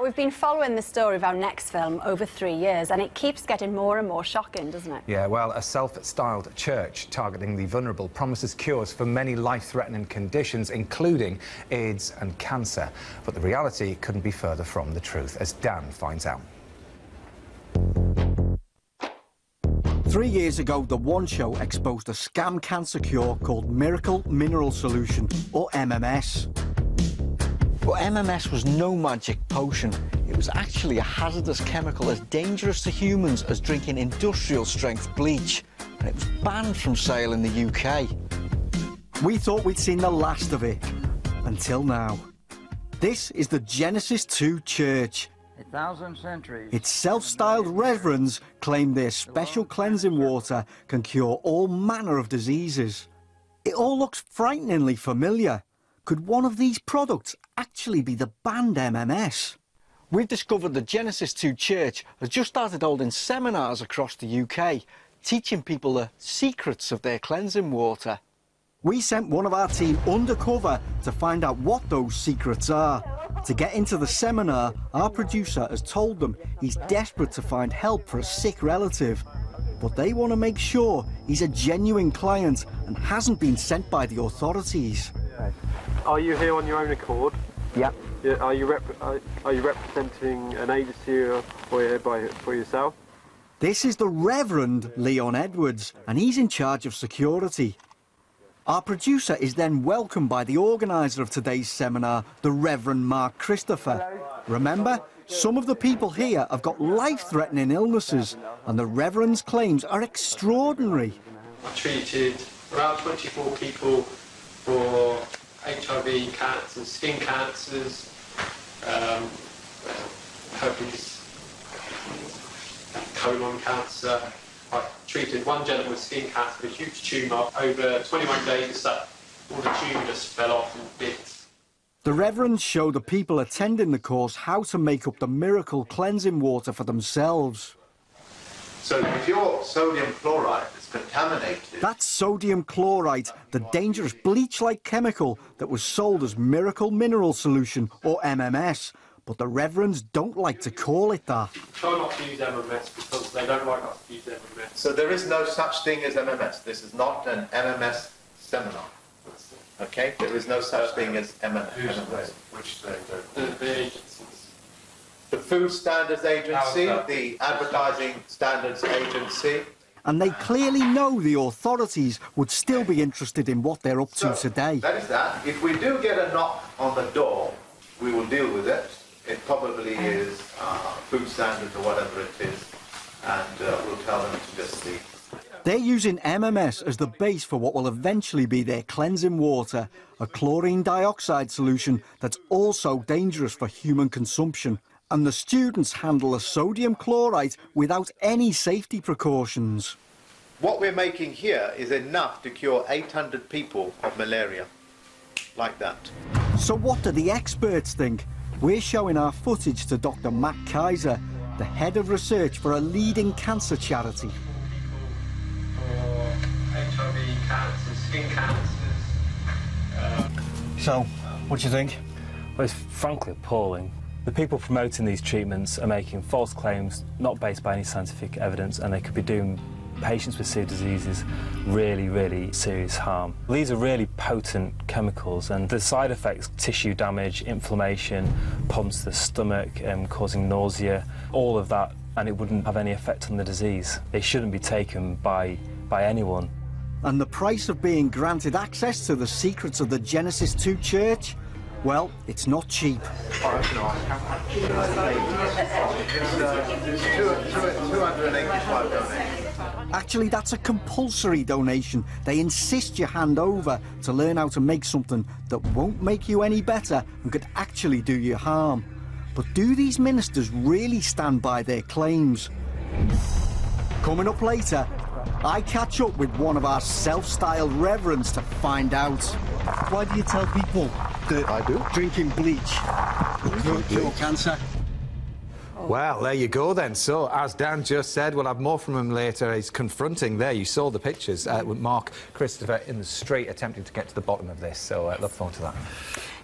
we've been following the story of our next film over 3 years, and it keeps getting more and more shocking, doesn't it? Yeah, well, a self-styled church targeting the vulnerable promises cures for many life-threatening conditions, including AIDS and cancer. But the reality couldn't be further from the truth, as Dan finds out. 3 years ago, The One Show exposed a scam cancer cure called Miracle Mineral Solution, or MMS. But MMS was no magic potion. It was actually a hazardous chemical as dangerous to humans as drinking industrial-strength bleach, and it was banned from sale in the UK. We thought we'd seen the last of it, until now. This is the Genesis 2 Church. 1,000 centuries. Its self-styled reverends claim their special cleansing water can cure all manner of diseases. It all looks frighteningly familiar. Could one of these products actually be the banned MMS? We've discovered the Genesis 2 Church has just started holding seminars across the UK, teaching people the secrets of their cleansing water. We sent one of our team undercover to find out what those secrets are. To get into the seminar, our producer has told them he's desperate to find help for a sick relative. But they want to make sure he's a genuine client and hasn't been sent by the authorities. Are you here on your own accord? Yep. Yeah. Are you representing an agency or for yourself? This is the Reverend Leon Edwards, and he's in charge of security. Our producer is then welcomed by the organiser of today's seminar, the Reverend Mark Christopher. Remember, some of the people here have got life-threatening illnesses, and the Reverend's claims are extraordinary. I treated around 24 people for HIV, cancer, skin cancers, herpes, colon cancer. I treated one gentleman with skin cancer with a huge tumour. Over 21 days, all the tumour just fell off in bits. The Reverends show the people attending the course how to make up the miracle cleansing water for themselves. So if your sodium chloride is contaminated... That's sodium chloride, the dangerous bleach-like chemical that was sold as Miracle Mineral Solution, or MMS. But the Reverends don't like to call it that. Try not to use MMS because they don't like us to use MMS. So there is no such thing as MMS. This is not an MMS seminar. Okay? There is no such thing as MMS. Which they don't? The agencies. The Food Standards Agency, the Advertising Standards Agency. And they clearly know the authorities would still be interested in what they're up to today. That is that. If we do get a knock on the door, we will deal with it. It probably is food standards or whatever it is, and we'll tell them to just leave. They're using MMS as the base for what will eventually be their cleansing water, a chlorine dioxide solution that's also dangerous for human consumption. And the students handle the sodium chloride without any safety precautions. What we're making here is enough to cure 800 people of malaria, like that. So what do the experts think? We're showing our footage to Dr. Matt Kaiser, the head of research for a leading cancer charity. HIV, cancer, skin cancers. So, what do you think? Well, it's frankly appalling. The people promoting these treatments are making false claims not based by any scientific evidence, and they could be doing patients with severe diseases really, really serious harm. These are really potent chemicals, and the side effects, tissue damage, inflammation, problems to the stomach, causing nausea, all of that, and it wouldn't have any effect on the disease. They shouldn't be taken by anyone. And the price of being granted access to the secrets of the Genesis 2 Church? Well, it's not cheap. Actually, that's a compulsory donation. They insist you hand over to learn how to make something that won't make you any better and could actually do you harm. But do these ministers really stand by their claims? Coming up later, I catch up with one of our self-styled reverends to find out. Why do you tell people that drinking bleach will cure cancer? Well, there you go then. So, as Dan just said, we'll have more from him later. He's confronting there, you saw the pictures, with Mark Christopher in the street attempting to get to the bottom of this. So, look forward to that.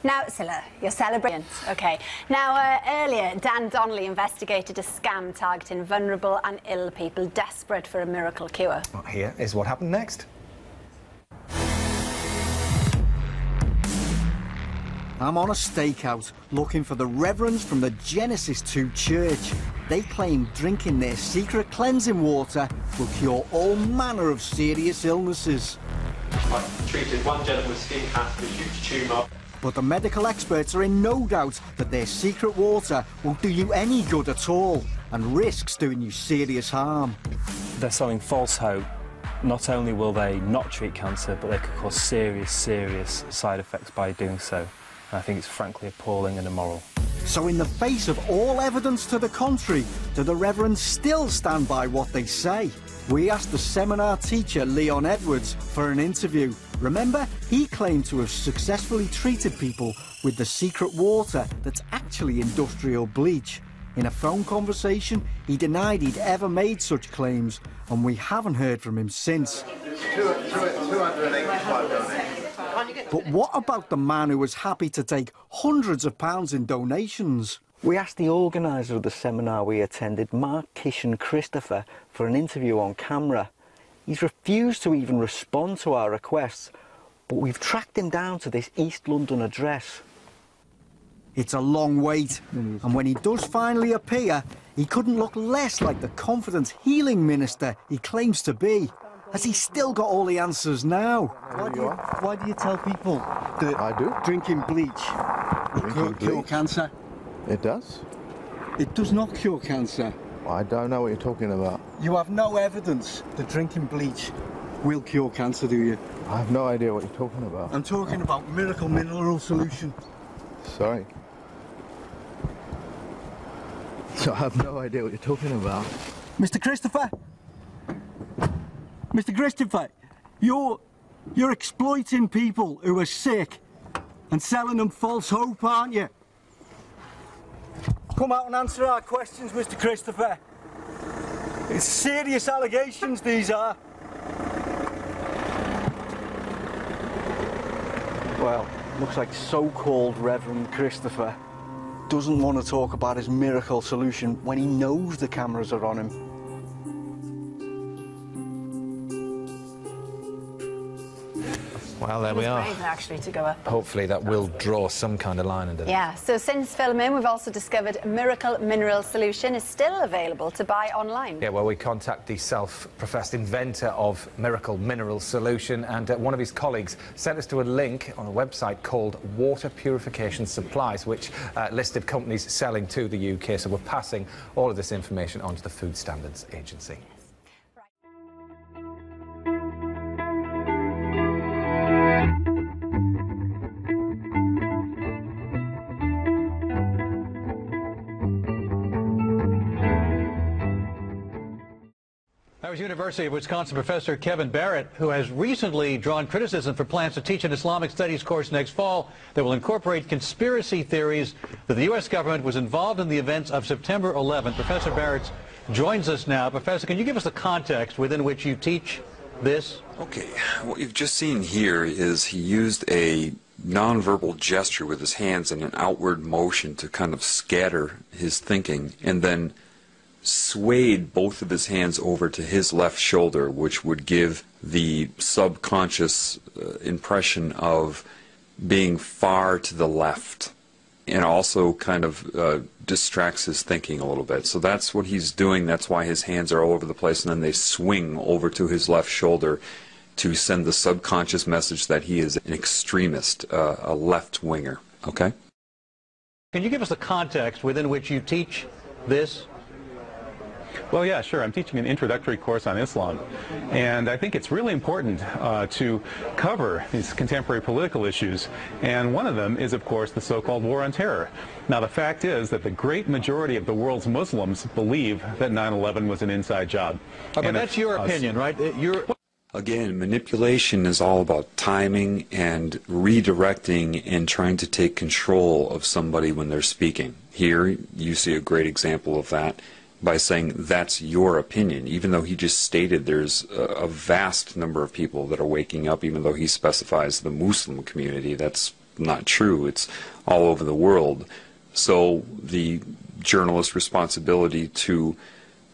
Now, Scylla, you're celebrating. OK. Now, earlier, Dan Donnelly investigated a scam targeting vulnerable and ill people desperate for a miracle cure. Well, here is what happened next. I'm on a stakeout looking for the reverends from the Genesis 2 church. They claim drinking their secret cleansing water will cure all manner of serious illnesses. I treated one gentleman with skin cancer, a huge tumour. But the medical experts are in no doubt that their secret water won't do you any good at all and risks doing you serious harm. They're selling false hope. Not only will they not treat cancer, but they could cause serious, serious side effects by doing so. And I think it's frankly appalling and immoral. So in the face of all evidence to the contrary, do the reverends still stand by what they say? We asked the seminar teacher, Leon Edwards, for an interview. Remember, he claimed to have successfully treated people with the secret water that's actually industrial bleach. In a phone conversation, he denied he'd ever made such claims, and we haven't heard from him since. 285 donations. But what about the man who was happy to take hundreds of pounds in donations? We asked the organiser of the seminar we attended, Mark Christopher, for an interview on camera. He's refused to even respond to our requests, but we've tracked him down to this East London address. It's a long wait, and when he does finally appear, he couldn't look less like the confident healing minister he claims to be. Has he still got all the answers now? Why do you tell people that drinking bleach will cure cancer? It does? It does not cure cancer. I don't know what you're talking about. You have no evidence that drinking bleach will cure cancer, do you? I have no idea what you're talking about. I'm talking about miracle mineral solution. Sorry. So I have no idea what you're talking about. Mr. Christopher? Mr. Christopher, you're exploiting people who are sick and selling them false hope, aren't you? Come out and answer our questions, Mr. Christopher. It's serious allegations, these are. Well, looks like so-called Reverend Christopher doesn't want to talk about his miracle solution when he knows the cameras are on him. Well, there we are. Brave, actually, to go up. Hopefully that will draw some kind of line under that. Yeah, so since filming, we've also discovered Miracle Mineral Solution is still available to buy online. Yeah, well, we contact the self-professed inventor of Miracle Mineral Solution, and one of his colleagues sent us to a link on a website called Water Purification Supplies, which listed companies selling to the UK. So we're passing all of this information on to the Food Standards Agency. That was University of Wisconsin professor Kevin Barrett, who has recently drawn criticism for plans to teach an Islamic studies course next fall that will incorporate conspiracy theories that the U.S. government was involved in the events of September 11th. Professor Barrett joins us now. Professor, can you give us the context within which you teach this? Okay, what you've just seen here is he used a nonverbal gesture with his hands and an outward motion to kind of scatter his thinking, and then swayed both of his hands over to his left shoulder, which would give the subconscious impression of being far to the left, and also kind of distracts his thinking a little bit. So that's what he's doing. That's why his hands are all over the place, and then they swing over to his left shoulder to send the subconscious message that he is an extremist, a left-winger. Okay? Can you give us the context within which you teach this? Well, yeah, sure. I'm teaching an introductory course on Islam, and I think it's really important to cover these contemporary political issues, and one of them is, of course, the so-called war on terror. Now, the fact is that the great majority of the world's Muslims believe that 9/11 was an inside job. But that's your opinion, right? Again, manipulation is all about timing and redirecting and trying to take control of somebody when they're speaking. Here, you see a great example of that by saying that's your opinion, even though he just stated there's a vast number of people that are waking up, even though he specifies the Muslim community. That's not true. It's all over the world. So the journalist's responsibility to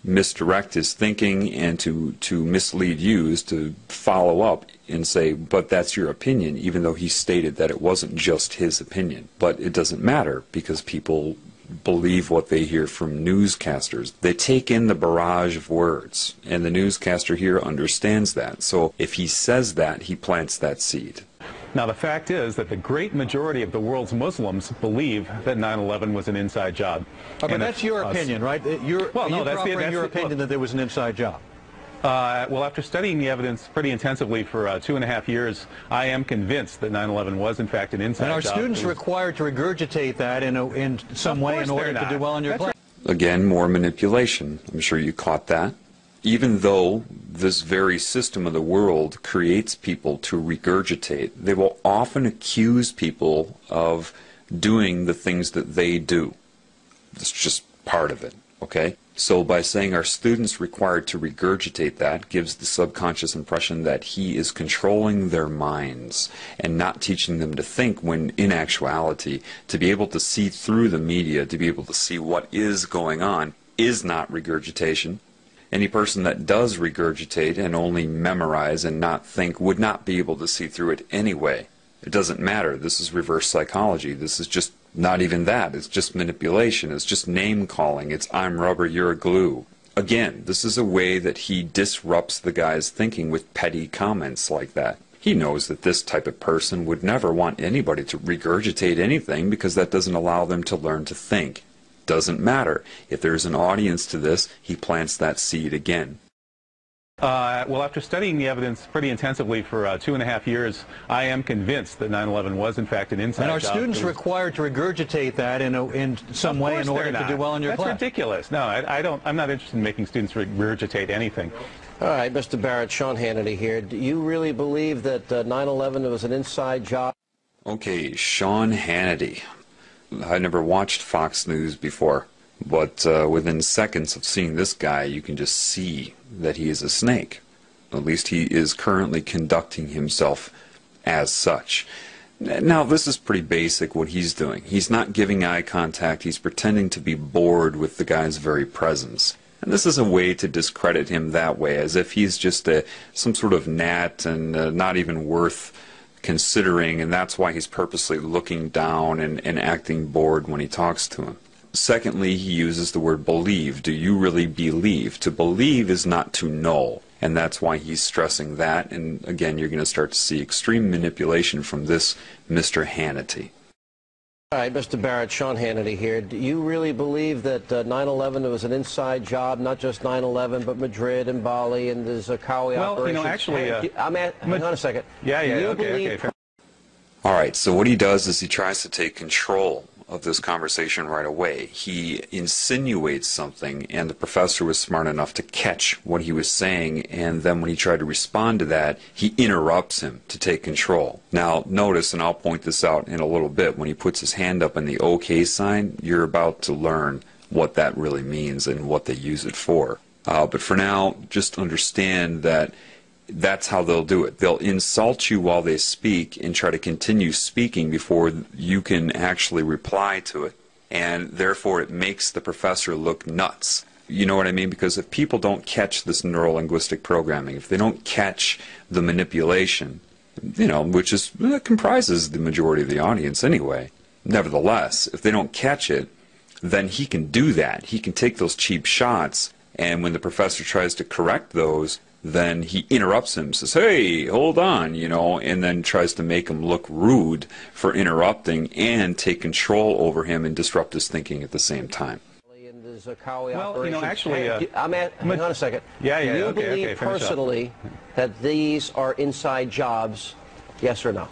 misdirect his thinking and to mislead you is to follow up and say, but that's your opinion, even though he stated that it wasn't just his opinion. But it doesn't matter, because people believe what they hear from newscasters. They take in the barrage of words, and the newscaster here understands that. So if he says that, he plants that seed. Now, the fact is that the great majority of the world's Muslims believe that 9/11 was an inside job. But that's your opinion, right? You're offering your opinion that there was an inside job. Well, after studying the evidence pretty intensively for 2.5 years, I am convinced that 9/11 was, in fact, an inside job. And are students required to regurgitate that in some way in order to do well in your class? Again, more manipulation. I'm sure you caught that. Even though this very system of the world creates people to regurgitate, they will often accuse people of doing the things that they do. That's just part of it, okay? So by saying our students required to regurgitate that gives the subconscious impression that he is controlling their minds and not teaching them to think, when in actuality, to be able to see through the media, to be able to see what is going on, is not regurgitation. Any person that does regurgitate and only memorize and not think would not be able to see through it anyway. It doesn't matter. This is reverse psychology. This is just not even that. It's just manipulation. It's just name calling. It's I'm rubber, you're glue. Again, this is a way that he disrupts the guy's thinking with petty comments like that. He knows that this type of person would never want anybody to regurgitate anything, because that doesn't allow them to learn to think. Doesn't matter. If there's an audience to this, he plants that seed again. Well, after studying the evidence pretty intensively for 2.5 years, I am convinced that 9/11 was, in fact, an inside job. And are students required to regurgitate that in some way in order to do well in your class? That's ridiculous. No, I'm not interested in making students regurgitate anything. All right, Mr. Barrett, Sean Hannity here. Do you really believe that 9/11 was an inside job? Okay, Sean Hannity. I never watched Fox News before, but within seconds of seeing this guy, you can just see that he is a snake. At least he is currently conducting himself as such. Now, this is pretty basic what he's doing. He's not giving eye contact. He's pretending to be bored with the guy's very presence. And this is a way to discredit him that way, as if he's just some sort of gnat and not even worth considering, and that's why he's purposely looking down and acting bored when he talks to him. Secondly, he uses the word believe. Do you really believe? To believe is not to know, and that's why he's stressing that. And again, you're going to start to see extreme manipulation from this Mr. Hannity. All right, Mr. Barrett, Sean Hannity here. Do you really believe that 9/11 was an inside job, not just 9/11, but Madrid and Bali and the Zakawi operation? Well, you know, actually... hang on a second. Okay. All right, so what he does is he tries to take control of this conversation right away. He insinuates something, and the professor was smart enough to catch what he was saying, and then when he tried to respond to that, he interrupts him to take control. Now, notice, and I'll point this out in a little bit, when he puts his hand up in the OK sign, you're about to learn what that really means and what they use it for. But for now, just understand that that's how they'll do it. They'll insult you while they speak and try to continue speaking before you can actually reply to it. And therefore it makes the professor look nuts. You know what I mean? Because if people don't catch this neuro-linguistic programming, if they don't catch the manipulation, you know, which comprises the majority of the audience anyway, nevertheless, if they don't catch it, then he can do that. He can take those cheap shots, and when the professor tries to correct those, then he interrupts him, says, hey, hold on, you know, and then tries to make him look rude for interrupting and take control over him and disrupt his thinking at the same time. Well, you know, actually... hang on a second. Do you believe personally that these are inside jobs, yes or no?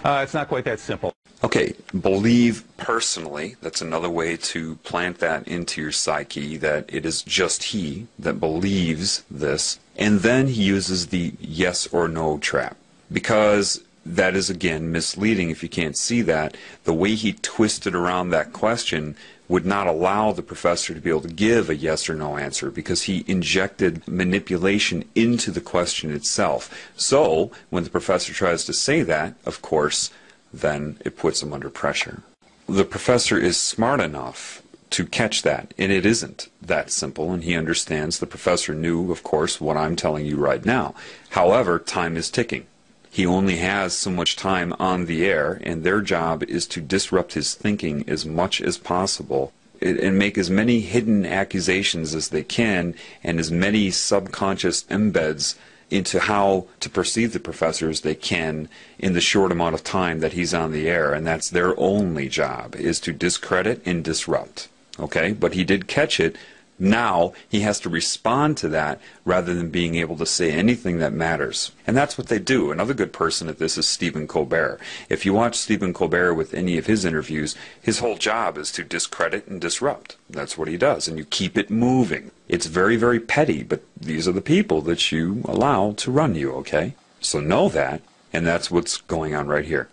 It's not quite that simple. Okay, believe personally, that's another way to plant that into your psyche, that it is just he that believes this. And then he uses the yes or no trap, because that is, again, misleading if you can't see that. The way he twisted around that question would not allow the professor to be able to give a yes or no answer, because he injected manipulation into the question itself. So when the professor tries to say that, of course, then it puts him under pressure. The professor is smart enough to catch that, and it isn't that simple, and he understands. The professor knew, of course, what I'm telling you right now. However, time is ticking. He only has so much time on the air, and their job is to disrupt his thinking as much as possible and make as many hidden accusations as they can, and as many subconscious embeds into how to perceive the professor as they can in the short amount of time that he's on the air. And that's their only job, is to discredit and disrupt. Okay? But he did catch it. Now he has to respond to that rather than being able to say anything that matters. And that's what they do. Another good person at this is Stephen Colbert. If you watch Stephen Colbert with any of his interviews, his whole job is to discredit and disrupt. That's what he does. And you keep it moving. It's very, very petty, but these are the people that you allow to run you, okay? So know that, and that's what's going on right here.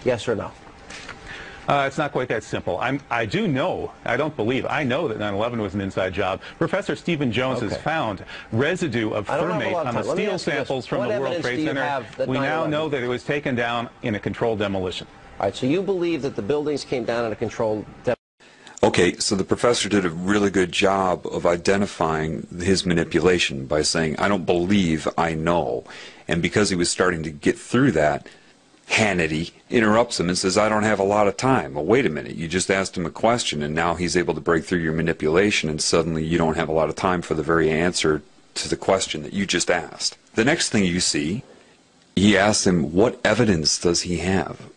Yes or no? It's not quite that simple. I do know, I don't believe, I know that 9/11 was an inside job. Professor Stephen Jones has found residue of fermate on the steel samples from the World Trade Center. We now know that it was taken down in a controlled demolition. All right, so you believe that the buildings came down in a controlled demolition? Okay, so the professor did a really good job of identifying his manipulation by saying, I don't believe, I know. And because he was starting to get through that, Hannity interrupts him and says, I don't have a lot of time. Well, wait a minute, you just asked him a question, and now he's able to break through your manipulation, and suddenly you don't have a lot of time for the very answer to the question that you just asked. The next thing you see, he asks him, what evidence does he have?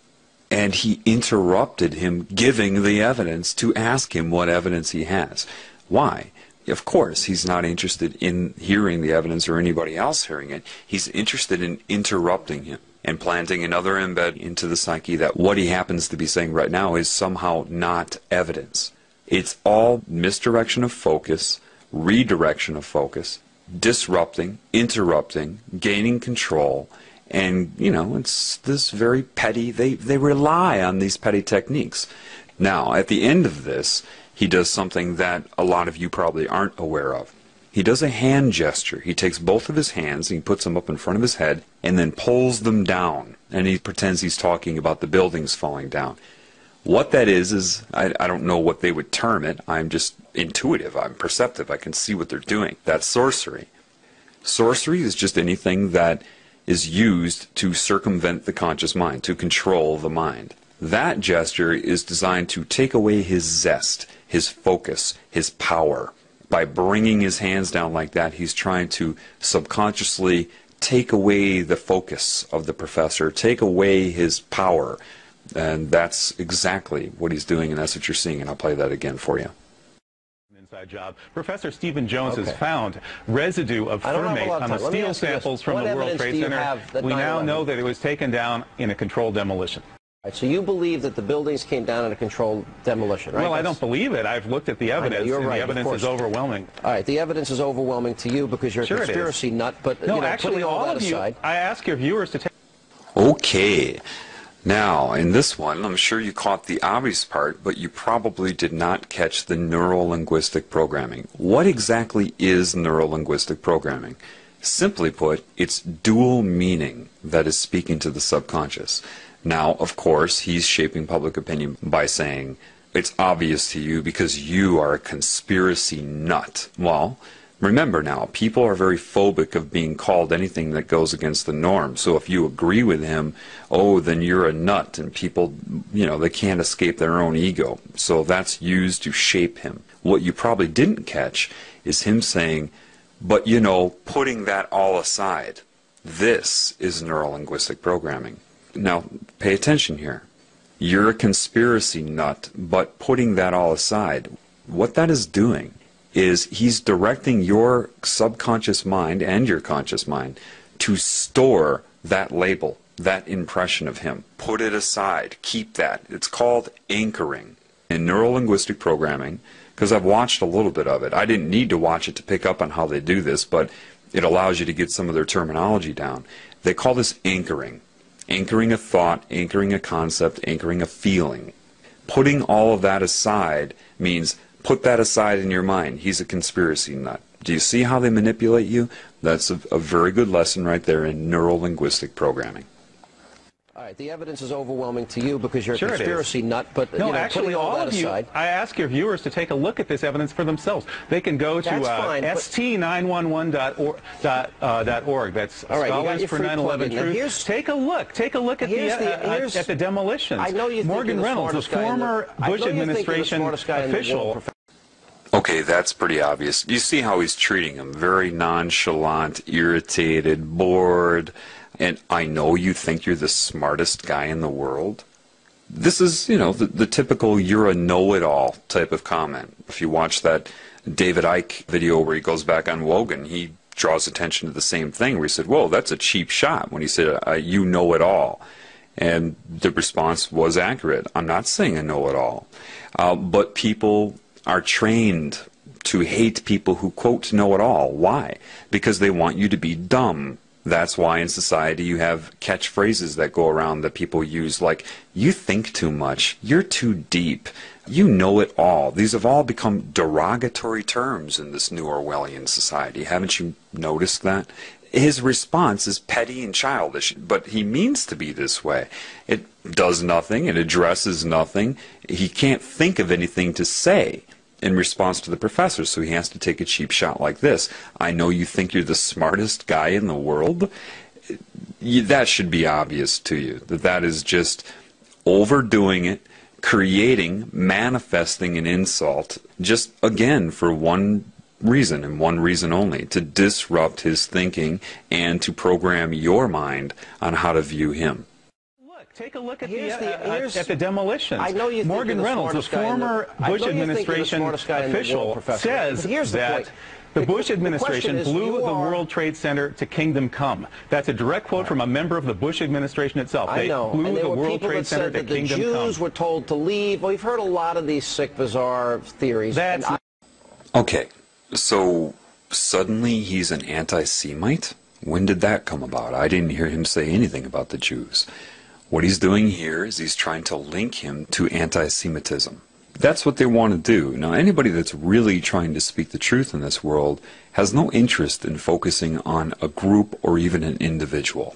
And he interrupted him giving the evidence to ask him what evidence he has. Why? Of course, he's not interested in hearing the evidence or anybody else hearing it. He's interested in interrupting him and planting another embed into the psyche that what he happens to be saying right now is somehow not evidence. It's all misdirection of focus, redirection of focus, disrupting, interrupting, gaining control, and, you know, it's this very petty, they rely on these petty techniques. Now, at the end of this, he does something that a lot of you probably aren't aware of. He does a hand gesture. He takes both of his hands and he puts them up in front of his head and then pulls them down. And he pretends he's talking about the buildings falling down. What that is I don't know what they would term it. I'm just intuitive. I'm perceptive. I can see what they're doing. That's sorcery. Sorcery is just anything that is used to circumvent the conscious mind, to control the mind. That gesture is designed to take away his zest, his focus, his power. By bringing his hands down like that, he's trying to subconsciously take away the focus of the professor, take away his power. And that's exactly what he's doing, and that's what you're seeing, and I'll play that again for you. Inside job. Professor Stephen Jones has found residue of fermate on the steel samples from the World Trade Center. We now know that it was taken down in a controlled demolition. Right, so you believe that the buildings came down in a controlled demolition, right? Well, I don't believe it. I've looked at the evidence, and the evidence is overwhelming. All right, the evidence is overwhelming to you because you're a conspiracy nut, but no, you know, actually, all of you, I ask your viewers to take... Okay. Now, in this one, I'm sure you caught the obvious part, but you probably did not catch the neuro-linguistic programming. What exactly is neuro-linguistic programming? Simply put, it's dual meaning that is speaking to the subconscious. Now, of course, he's shaping public opinion by saying, it's obvious to you because you are a conspiracy nut. Well, remember now, people are very phobic of being called anything that goes against the norm. So if you agree with him, oh, then you're a nut. And people, you know, they can't escape their own ego. So that's used to shape him. What you probably didn't catch is him saying, but, you know, putting that all aside, this is neuro-linguistic programming. Now, pay attention here. You're a conspiracy nut, but putting that all aside, what that is doing is he's directing your subconscious mind and your conscious mind to store that label, that impression of him. Put it aside. Keep that. It's called anchoring. In neuro-linguistic programming, because I've watched a little bit of it, I didn't need to watch it to pick up on how they do this, but it allows you to get some of their terminology down. They call this anchoring. Anchoring a thought, anchoring a concept, anchoring a feeling. Putting all of that aside means put that aside in your mind. He's a conspiracy nut. Do you see how they manipulate you? That's a very good lesson right there in neuro-linguistic programming. All right, the evidence is overwhelming to you because you're Sure a conspiracy nut, but no, you know, actually, all that of you, aside, I ask your viewers to take a look at this evidence for themselves. They can go to st911.org. That's all right, Scholars for 9/11 Truth. Take a look at the demolitions. I know you Morgan Reynolds, a former Bush administration official. Okay, that's pretty obvious. You see how he's treating him. Very nonchalant, irritated, bored. And I know you think you're the smartest guy in the world. This is, you know, the typical you're a know-it-all type of comment. If you watch that David Icke video where he goes back on Wogan, he draws attention to the same thing where he said, whoa, that's a cheap shot when he said, you know it all. And the response was accurate. I'm not saying I know it all. But people are trained to hate people who, quote, know it all. Why? Because they want you to be dumb. That's why in society you have catchphrases that go around that people use, like, you think too much, you're too deep, you know it all. These have all become derogatory terms in this new Orwellian society. Haven't you noticed that? His response is petty and childish, but he means to be this way. It does nothing, it addresses nothing. He can't think of anything to say in response to the professor, so he has to take a cheap shot like this. I know you think you're the smartest guy in the world. That should be obvious to you, that is just overdoing it, creating, manifesting an insult, just again for one reason and one reason only, to disrupt his thinking and to program your mind on how to view him. Take a look at the demolitions. I know you think Morgan Reynolds, a former Bush administration official, says that the Bush administration blew the World Trade Center to kingdom come. That's a direct quote from a member of the Bush administration itself. I know. Blew the World Trade Center to kingdom come. The Jews were told to leave. Well, we've heard a lot of these sick, bizarre theories. Okay, so suddenly he's an anti-Semite? When did that come about? I didn't hear him say anything about the Jews. What he's doing here is he's trying to link him to anti-Semitism. That's what they want to do. Now, anybody that's really trying to speak the truth in this world has no interest in focusing on a group or even an individual.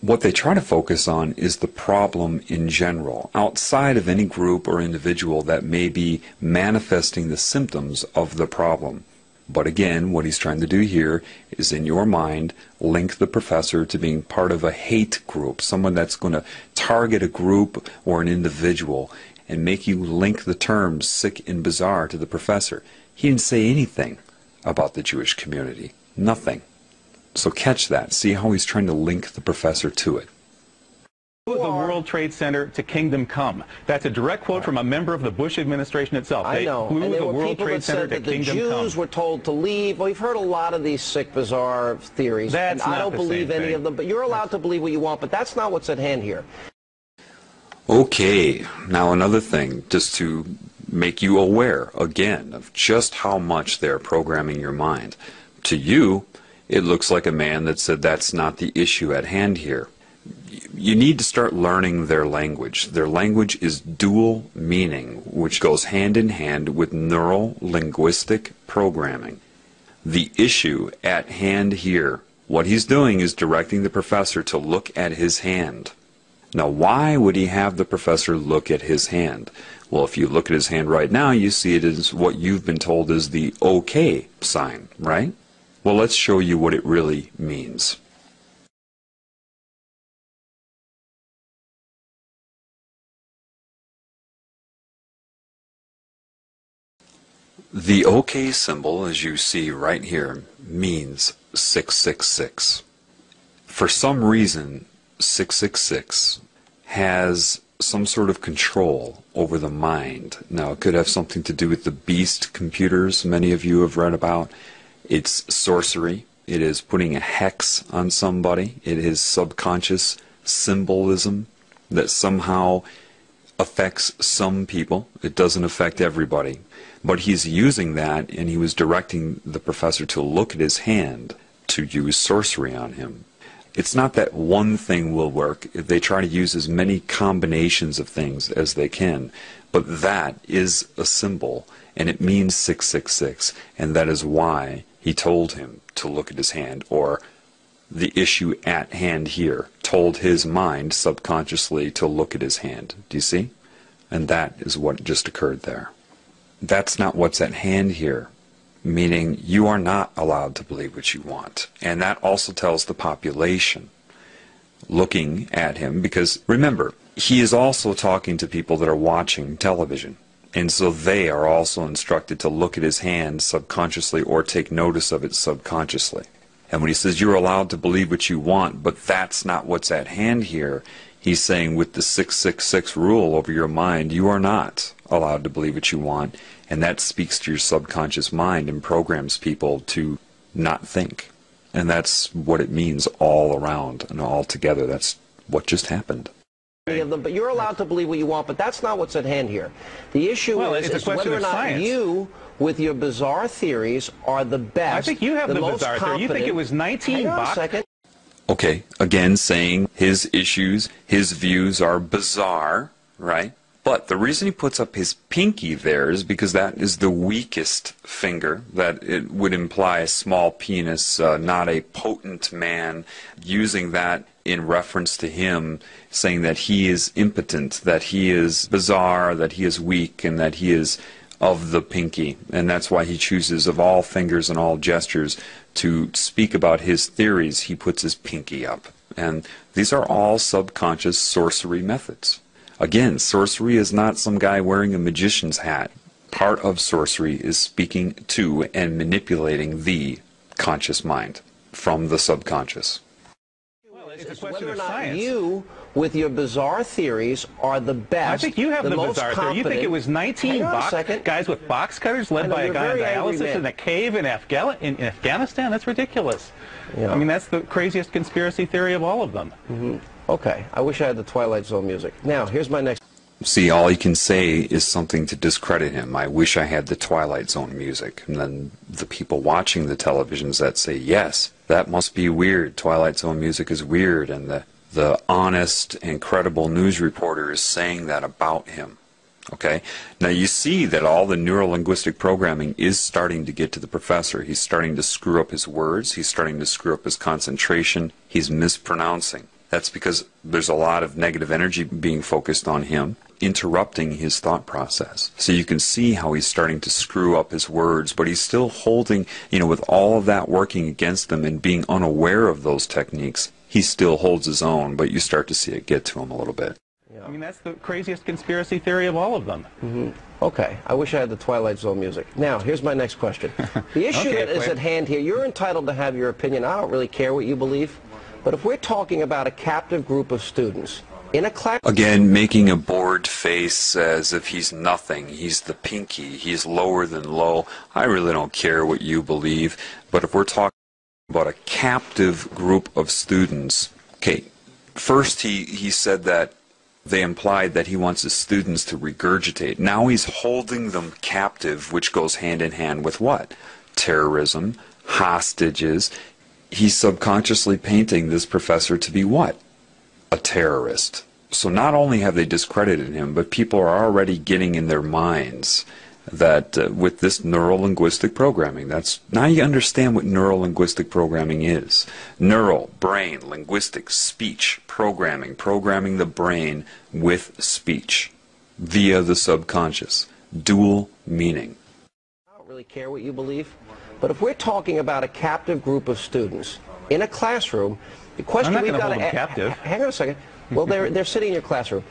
What they try to focus on is the problem in general, outside of any group or individual that may be manifesting the symptoms of the problem. But again, what he's trying to do here is, in your mind, link the professor to being part of a hate group, someone that's going to target a group or an individual and make you link the terms sick and bizarre to the professor. He didn't say anything about the Jewish community. Nothing. So catch that. See how he's trying to link the professor to it. The World Trade Center to kingdom come. That's a direct quote from a member of the Bush administration itself. I know. Blew the World Trade Center to kingdom come. The Jews were told to leave. Well, we've heard a lot of these sick, bizarre theories. That's and I don't believe any of them, but you're allowed to believe what you want, but that's not what's at hand here. Okay, now another thing, just to make you aware, again, of just how much they're programming your mind. To you, it looks like a man that said that's not the issue at hand here. You need to start learning their language. Their language is dual meaning, which goes hand in hand with neuro-linguistic programming. The issue at hand here, what he's doing is directing the professor to look at his hand. Now, why would he have the professor look at his hand? Well, if you look at his hand right now, you see it as what you've been told is the OK sign, right? Well, let's show you what it really means. The OK symbol, as you see right here, means 666. For some reason, 666 has some sort of control over the mind. Now, it could have something to do with the beast computers many of you have read about. It's sorcery. It is putting a hex on somebody. It is subconscious symbolism that somehow affects some people. It doesn't affect everybody. But he's using that, and he was directing the professor to look at his hand to use sorcery on him. It's not that one thing will work. They try to use as many combinations of things as they can. But that is a symbol, and it means 666, and that is why he told him to look at his hand, or the issue at hand here told his mind subconsciously to look at his hand. Do you see? And that is what just occurred there. That's not what's at hand here, meaning you are not allowed to believe what you want. And that also tells the population looking at him, because remember, he is also talking to people that are watching television. And so they are also instructed to look at his hand subconsciously or take notice of it subconsciously. And when he says you're allowed to believe what you want, but that's not what's at hand here, he's saying with the 666 rule over your mind, you are not allowed to believe what you want. And that speaks to your subconscious mind and programs people to not think. And that's what it means all around and all together. That's what just happened. Of them, but you're allowed to believe what you want, but that's not what's at hand here. The issue is whether or not you, with your bizarre theories, are the best. I think you have the bizarre theory. You think it was 19 bucks? Okay, again saying his issues, his views are bizarre, right? But the reason he puts up his pinky there is because that is the weakest finger, that it would imply a small penis, not a potent man, using that in reference to him, saying that he is impotent, that he is bizarre, that he is weak, and that he is of the pinky. And that's why he chooses, of all fingers and all gestures, to speak about his theories, he puts his pinky up. And these are all subconscious sorcery methods. Again, sorcery is not some guy wearing a magician's hat. Part of sorcery is speaking to and manipulating the conscious mind from the subconscious. Is whether or not you, with your bizarre theories, are the best. I think you have the bizarre theory. You think it was 19 guys with box cutters led by a guy on dialysis in a cave in Afghanistan? That's ridiculous. Yeah. I mean, that's the craziest conspiracy theory of all of them. Okay, I wish I had the Twilight Zone music. Now, here's my next... See, all he can say is something to discredit him. I wish I had the Twilight Zone music. And then the people watching the televisions that say, yes, that must be weird. Twilight Zone music is weird. And the honest and credible news reporter is saying that about him. Okay? Now you see that all the neuro-linguistic programming is starting to get to the professor. He's starting to screw up his words. He's starting to screw up his concentration. He's mispronouncing. That's because there's a lot of negative energy being focused on him, interrupting his thought process. So you can see how he's starting to screw up his words, but he's still holding, with all of that working against him and being unaware of those techniques, he still holds his own, but you start to see it get to him a little bit. I mean, that's the craziest conspiracy theory of all of them. Okay, I wish I had the Twilight Zone music. Now, here's my next question. The issue that is at hand here, you're entitled to have your opinion. I don't really care what you believe. But if we're talking about a captive group of students in a class... Again, making a bored face as if he's nothing. He's the pinky. He's lower than low. I really don't care what you believe. But if we're talking about a captive group of students... Okay, first he said that they implied that he wants his students to regurgitate. Now he's holding them captive, which goes hand in hand with what? Terrorism, hostages... He's subconsciously painting this professor to be what? A terrorist. So not only have they discredited him, but people are already getting in their minds that with this neuro-linguistic programming, now you understand what neuro-linguistic programming is. Neural, brain, linguistic, speech, programming the brain with speech via the subconscious. Dual meaning. I don't really care what you believe. But if we're talking about a captive group of students in a classroom, the question we've got to ask... Hang on a second. Well, they're sitting in your classroom,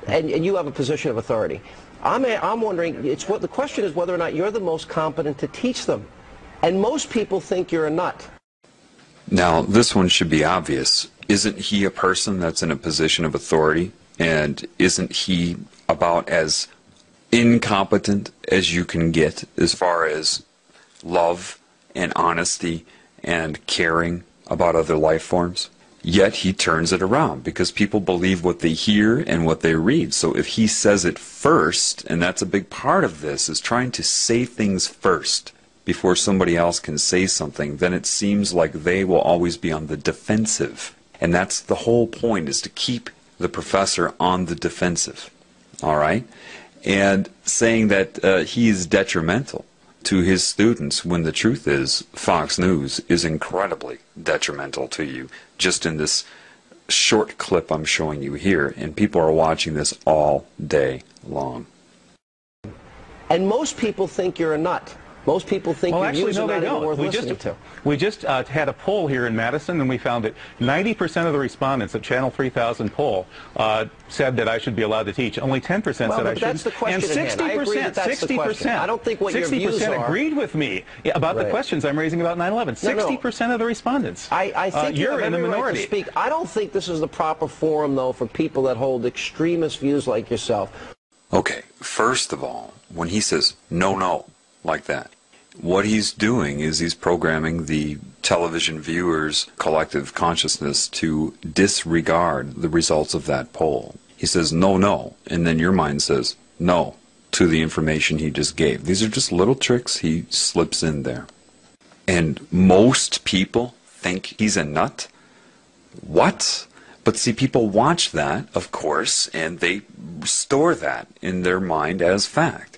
and you have a position of authority. I'm wondering, the question is whether or not you're the most competent to teach them. And most people think you're a nut. Now, this one should be obvious. Isn't he a person that's in a position of authority? And isn't he about as incompetent as you can get as far as love and honesty and caring about other life forms? Yet he turns it around because people believe what they hear and what they read. So if he says it first, and that's a big part of this, is trying to say things first before somebody else can say something, then it seems like they will always be on the defensive. And that's the whole point, is to keep the professor on the defensive. All right? And saying that he is detrimental to his students, when the truth is Fox News is incredibly detrimental to you, just in this short clip I'm showing you here, and people are watching this all day long. And most people think you're a nut. Most people think well, your actually, views no, are they not even don't. worth listening to. We just had a poll here in Madison, and we found that 90% of the respondents at Channel 3000 poll said that I should be allowed to teach. Only 10% said I shouldn't. That's the question. And 60%, I don't think what your views are. 60% agreed with me about the questions I'm raising about 9/11. 60% of the respondents. I think you're in the minority. Right to speak. I don't think this is the proper forum, though, for people that hold extremist views like yourself. Okay, first of all, when he says no, like that, what he's doing is he's programming the television viewers' collective consciousness to disregard the results of that poll. He says no, and then your mind says no to the information he just gave. These are just little tricks he slips in there. And most people think he's a nut. What? But see, people watch that, of course, and they store that in their mind as fact.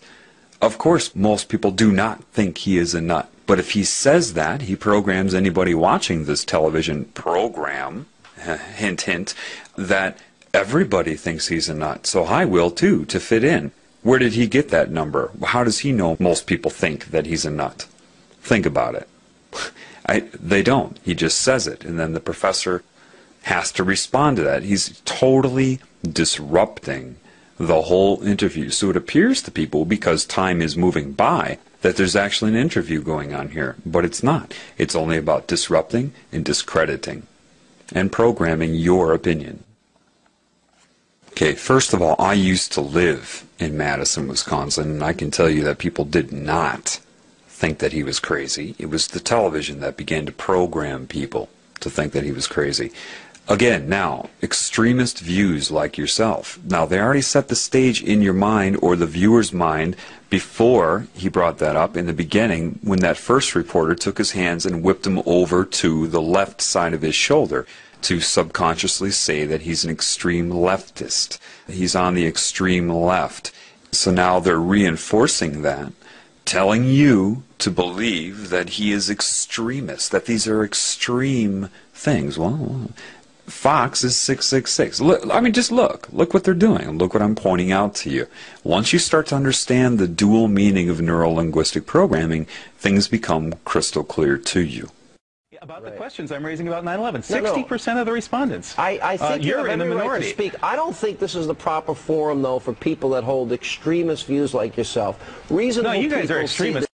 Of course, most people do not think he is a nut. But if he says that, he programs anybody watching this television program, hint, hint, that everybody thinks he's a nut. So I will too, to fit in. Where did he get that number? How does he know most people think that he's a nut? Think about it. They don't. He just says it, and then the professor has to respond to that. He's totally disrupting the whole interview. So it appears to people, because time is moving by, that there's actually an interview going on here. But it's not. It's only about disrupting and discrediting and programming your opinion. Okay, first of all, I used to live in Madison, Wisconsin, and I can tell you that people did not think that he was crazy. It was the television that began to program people to think that he was crazy. Again, now, extremist views like yourself. Now, they already set the stage in your mind, or the viewer's mind, before he brought that up in the beginning, when that first reporter took his hands and whipped him over to the left side of his shoulder to subconsciously say that he's an extreme leftist. He's on the extreme left. So now they're reinforcing that, telling you to believe that he is extremist, that these are extreme things. Well, Fox is 666. Look, I mean, just look what they're doing. Look what I'm pointing out to you. Once you start to understand the dual meaning of neuro-linguistic programming, things become crystal clear to you. About the questions I'm raising about 9/11, 60% of the respondents. I think you're in the minority. Right to speak. I don't think this is the proper forum, though, for people that hold extremist views like yourself. Reasonable you guys are extremists.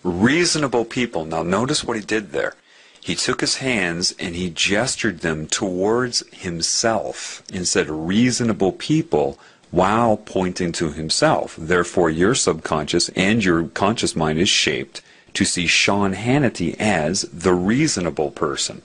Reasonable people. Now notice what he did there. He took his hands and he gestured them towards himself and said reasonable people while pointing to himself. Therefore, your subconscious and your conscious mind is shaped to see Sean Hannity as the reasonable person.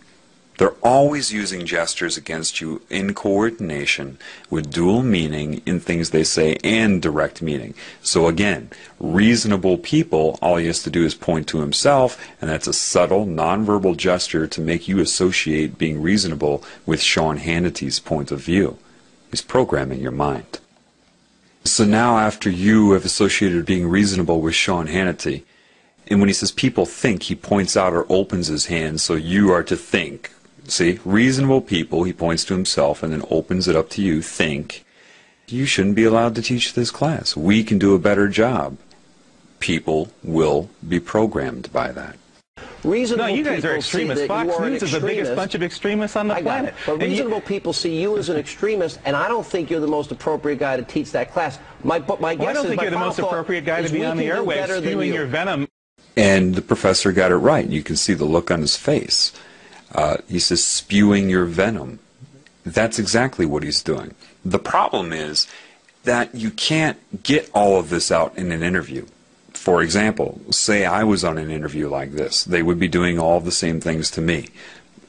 They're always using gestures against you in coordination with dual meaning in things they say and direct meaning. So again, reasonable people, all he has to do is point to himself, and that's a subtle, nonverbal gesture to make you associate being reasonable with Sean Hannity's point of view. He's programming your mind. So now after you have associated being reasonable with Sean Hannity, and when he says people think, he points out or opens his hand, so you are to think. See, reasonable people, he points to himself and then opens it up to you, think, you shouldn't be allowed to teach this class. We can do a better job. People will be programmed by that. Reasonable you guys people are extremists. see that Fox you are News is the biggest bunch of extremists on the planet. But reasonable people see you as an extremist, and I don't think you're the most appropriate guy to teach that class. My guess I don't think you're the most appropriate guy to be on the airwaves spewing your venom. And the professor got it right. You can see the look on his face. He says, spewing your venom. That's exactly what he's doing. The problem is that you can't get all of this out in an interview. For example, say I was on an interview like this. They would be doing all the same things to me.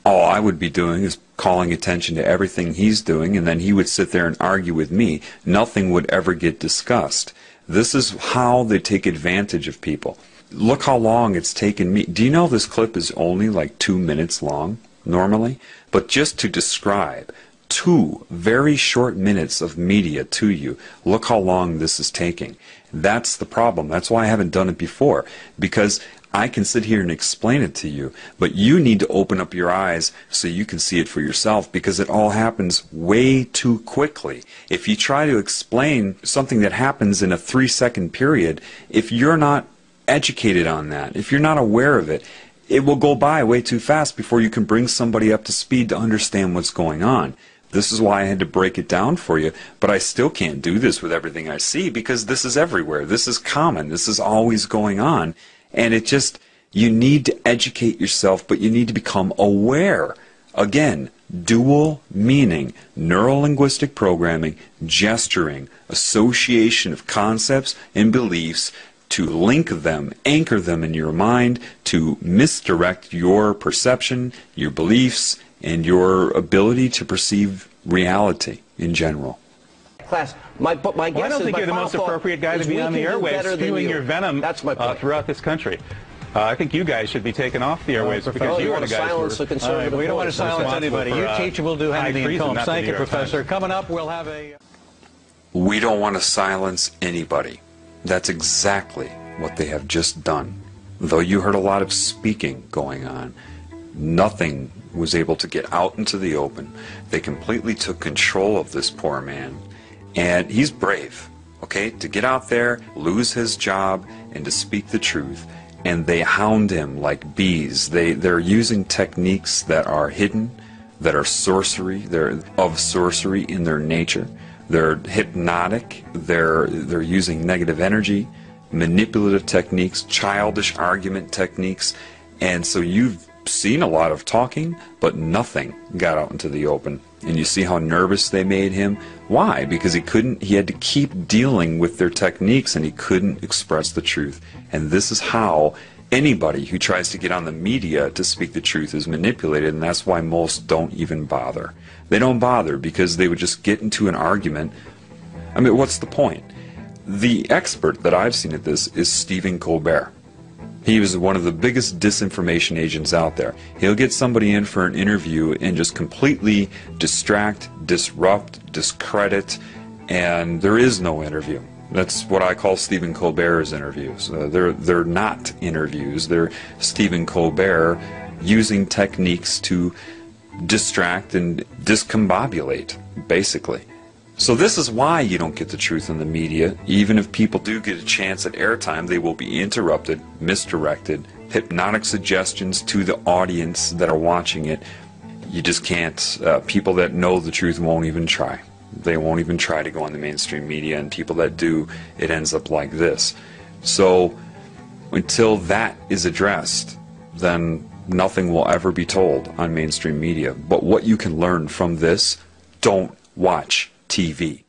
all I would be doing is calling attention to everything he's doing, and then he would sit there and argue with me. Nothing would ever get discussed. This is how they take advantage of people. Look how long it's taken me. Do you know this clip is only like 2 minutes long normally? But just to describe 2 very short minutes of media to you, look how long this is taking. That's the problem. That's why I haven't done it before, because I can sit here and explain it to you, but you need to open up your eyes so you can see it for yourself, because it all happens way too quickly. If you try to explain something that happens in a 3-second period, if you're not educated on that, if you're not aware of it, it will go by way too fast before you can bring somebody up to speed to understand what's going on. This is why I had to break it down for you, but I still can't do this with everything I see, because this is everywhere. This is common. This is always going on. And it just, you need to educate yourself, but you need to become aware. Again, dual meaning, neuro-linguistic programming, gesturing, association of concepts and beliefs to link them, anchor them in your mind, to misdirect your perception, your beliefs, and your ability to perceive reality in general. Class, my guess I don't think you're the most appropriate guy to be on the airwaves spewing your venom throughout this country. I think you guys should be taken off the airwaves because you are the guys who are... We don't want to silence anybody. You teach and we'll do anything. Thank you, Professor. Coming up, we'll have a... We don't want to silence anybody. That's exactly what they have just done. Though you heard a lot of speaking going on, nothing was able to get out into the open. They completely took control of this poor man. And he's brave, okay, to get out there, lose his job, and to speak the truth. And they hound him like bees. They're using techniques that are hidden, that are sorcery. They're of sorcery in their nature. They're hypnotic. They're using negative energy, manipulative techniques, childish argument techniques. And so you've seen a lot of talking, but nothing got out into the open. And you see how nervous they made him. Why? Because he had to keep dealing with their techniques, and he couldn't express the truth. And this is how anybody who tries to get on the media to speak the truth is manipulated, and that's why most don't even bother. They don't bother because they would just get into an argument. I mean, what's the point? The expert that I've seen at this is Stephen Colbert. He was one of the biggest disinformation agents out there. He'll get somebody in for an interview and just completely distract, disrupt, discredit, and there is no interview. That's what I call Stephen Colbert's interviews. They're not interviews. They're Stephen Colbert using techniques to distract and discombobulate, basically. So this is why you don't get the truth in the media. Even if people do get a chance at airtime, they will be interrupted, misdirected, hypnotic suggestions to the audience that are watching it. You just can't. People that know the truth won't even try. They won't even try to go on the mainstream media, and people that do, it ends up like this. So until that is addressed, then nothing will ever be told on mainstream media. But what you can learn from this, don't watch TV.